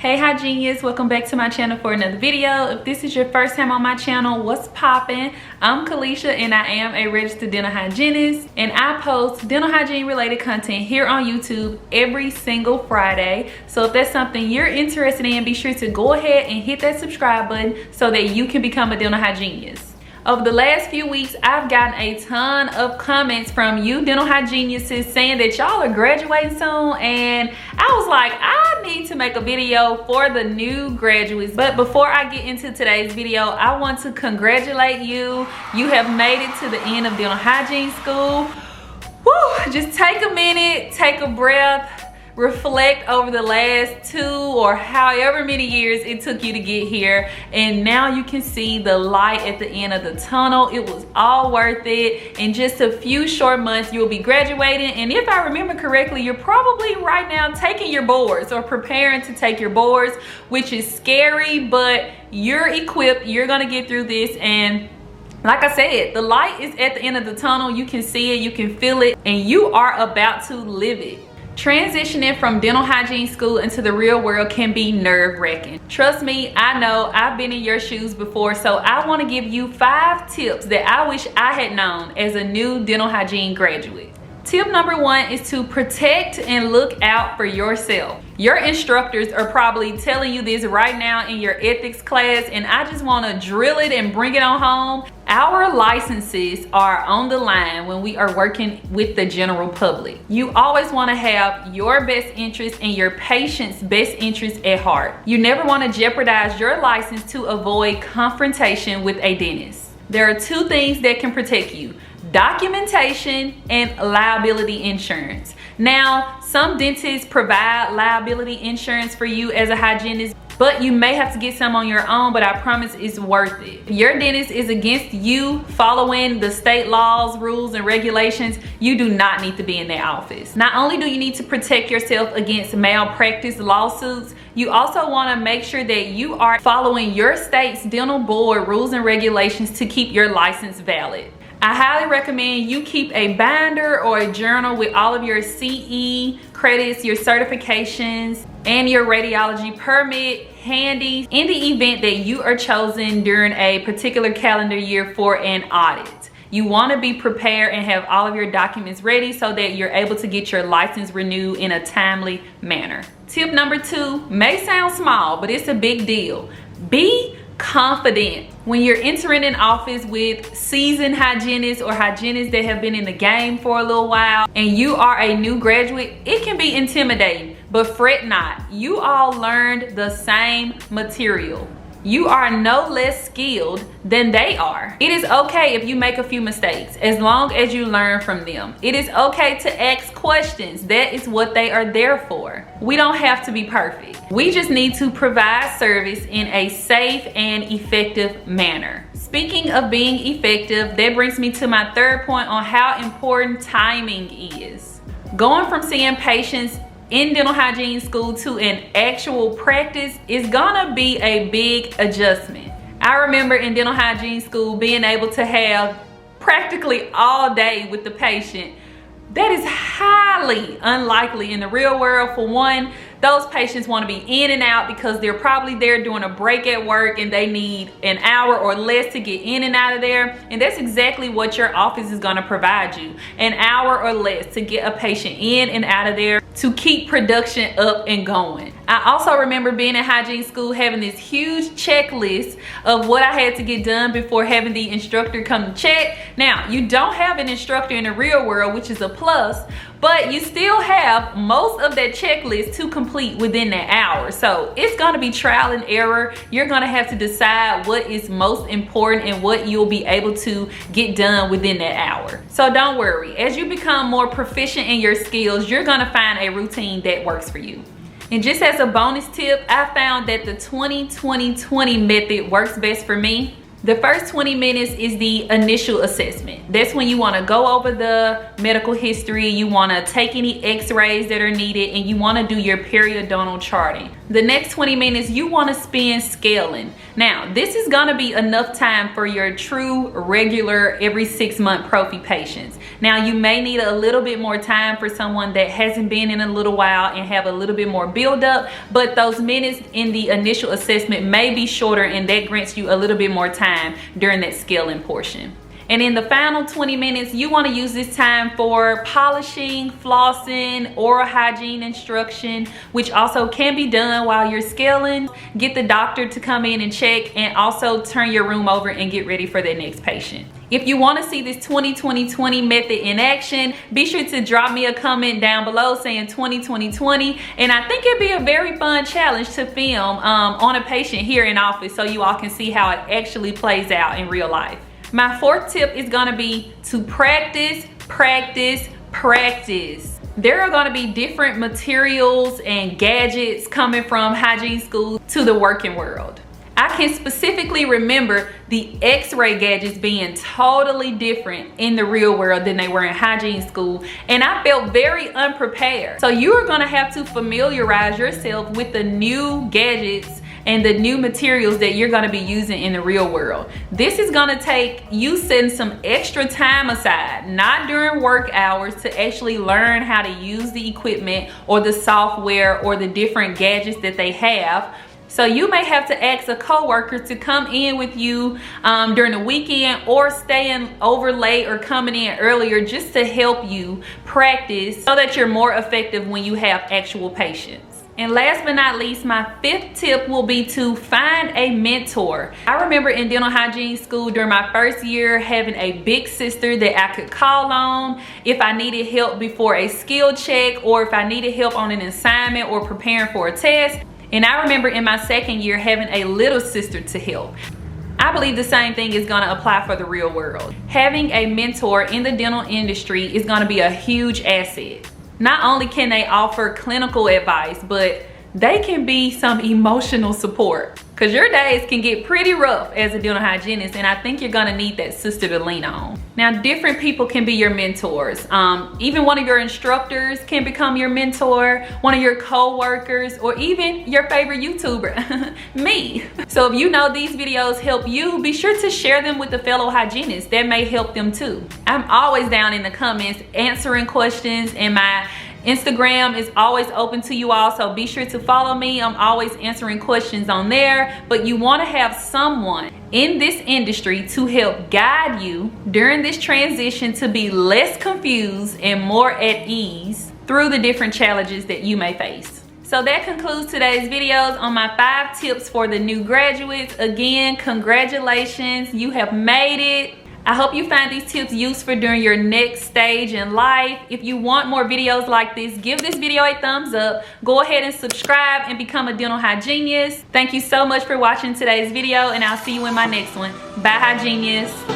Hey Hygienists, welcome back to my channel for another video. If this is your first time on my channel, what's poppin'? I'm Kalesha and I am a registered dental hygienist, and I post dental hygiene related content here on YouTube every single Friday. So if that's something you're interested in, be sure to go ahead and hit that subscribe button so that you can become a dental hygienist. Over the last few weeks, I've gotten a ton of comments from you dental hygienists saying that y'all are graduating soon, and I was like, I need to make a video for the new graduates. But before I get into today's video, I want to congratulate you. You have made it to the end of dental hygiene school. Woo! Just take a minute, take a breath, reflect over the last 2 or however many years it took you to get here, and now you can see the light at the end of the tunnel. It was all worth it. In just a few short months you'll be graduating, and if I remember correctly, you're probably right now taking your boards or preparing to take your boards, which is scary, but you're equipped. You're gonna get through this, and like I said, the light is at the end of the tunnel. You can see it, you can feel it, and you are about to live it. Transitioning from dental hygiene school into the real world can be nerve-wracking. Trust me, I know, I've been in your shoes before, so I want to give you 5 tips that I wish I had known as a new dental hygiene graduate. Tip number 1 is to protect and look out for yourself. Your instructors are probably telling you this right now in your ethics class, and I just want to drill it and bring it on home. Our licenses are on the line when we are working with the general public. You always want to have your best interest and your patient's best interest at heart. You never want to jeopardize your license to avoid confrontation with a dentist. There are 2 things that can protect you: documentation and liability insurance. Now, some dentists provide liability insurance for you as a hygienist, but you may have to get some on your own, but I promise it's worth it. If your dentist is against you following the state laws, rules, and regulations, you do not need to be in their office. Not only do you need to protect yourself against malpractice lawsuits, you also want to make sure that you are following your state's dental board rules and regulations to keep your license valid. I highly recommend you keep a binder or a journal with all of your CE credits, your certifications, and your radiology permit handy in the event that you are chosen during a particular calendar year for an audit. You want to be prepared and have all of your documents ready so that you're able to get your license renewed in a timely manner. Tip number 2 may sound small, but it's a big deal. Be confident. When you're entering an office with seasoned hygienists or hygienists that have been in the game for a little while and you are a new graduate, it can be intimidating, but fret not. You all learned the same material. You are no less skilled than they are. It is okay if you make a few mistakes, as long as you learn from them. It is okay to ask questions. That is what they are there for. We don't have to be perfect. We just need to provide service in a safe and effective manner. Speaking of being effective, that brings me to my 3rd point on how important timing is. Going from seeing patients in dental hygiene school to an actual practice is gonna be a big adjustment. I remember in dental hygiene school being able to have practically all day with the patient. That is highly unlikely in the real world. For one, those patients want to be in and out because they're probably there doing a break at work and they need an hour or less to get in and out of there. And that's exactly what your office is going to provide you. An hour or less to get a patient in and out of there to keep production up and going. I also remember being in hygiene school having this huge checklist of what I had to get done before having the instructor come to check. Now, you don't have an instructor in the real world, which is a plus, but you still have most of that checklist to complete within that hour. So it's gonna be trial and error. You're gonna have to decide what is most important and what you'll be able to get done within that hour. So don't worry, as you become more proficient in your skills, you're gonna find a routine that works for you. And just as a bonus tip, I found that the 20-20-20 method works best for me. The first 20 minutes is the initial assessment. That's when you want to go over the medical history, you want to take any x-rays that are needed, and you want to do your periodontal charting. The next 20 minutes you want to spend scaling. Now, this is going to be enough time for your true regular every 6-month prophy patients. Now, you may need a little bit more time for someone that hasn't been in a little while and have a little bit more buildup, but those minutes in the initial assessment may be shorter, and that grants you a little bit more time during that scaling portion. And in the final 20 minutes, you want to use this time for polishing, flossing, oral hygiene instruction, which also can be done while you're scaling. Get the doctor to come in and check, and also turn your room over and get ready for the next patient. If you want to see this 20-20-20 method in action, be sure to drop me a comment down below saying 20-20-20, and I think it'd be a very fun challenge to film on a patient here in office so you all can see how it actually plays out in real life. My fourth tip is going to be to practice, practice, practice. There are going to be different materials and gadgets coming from hygiene school to the working world. I can specifically remember the x-ray gadgets being totally different in the real world than they were in hygiene school, and I felt very unprepared. So you are going to have to familiarize yourself with the new gadgets and the new materials that you're going to be using in the real world. This is going to take you setting some extra time aside, not during work hours, to actually learn how to use the equipment or the software or the different gadgets that they have. So you may have to ask a coworker to come in with you during the weekend, or staying over late or coming in earlier, just to help you practice so that you're more effective when you have actual patients. And last but not least, my fifth tip will be to find a mentor. I remember in dental hygiene school during my first year having a big sister that I could call on if I needed help before a skill check, or if I needed help on an assignment or preparing for a test. And I remember in my second year having a little sister to help. I believe the same thing is going to apply for the real world. Having a mentor in the dental industry is going to be a huge asset. Not only can they offer clinical advice, but they can be some emotional support, because your days can get pretty rough as a dental hygienist, and I think you're gonna need that sister to lean on. Now, different people can be your mentors. Even one of your instructors can become your mentor, one of your co-workers, or even your favorite YouTuber, me. So if you know these videos help you, be sure to share them with a fellow hygienist. That may help them too. I'm always down in the comments answering questions, and my Instagram is always open to you all, so be sure to follow me. I'm always answering questions on there. But you want to have someone in this industry to help guide you during this transition to be less confused and more at ease through the different challenges that you may face. So that concludes today's videos on my 5 tips for the new graduates. Again, congratulations, you have made it. I hope you find these tips useful during your next stage in life. If you want more videos like this, give this video a thumbs up. Go ahead and subscribe and become a dental hygienist. Thank you so much for watching today's video, and I'll see you in my next one. Bye, hygienists.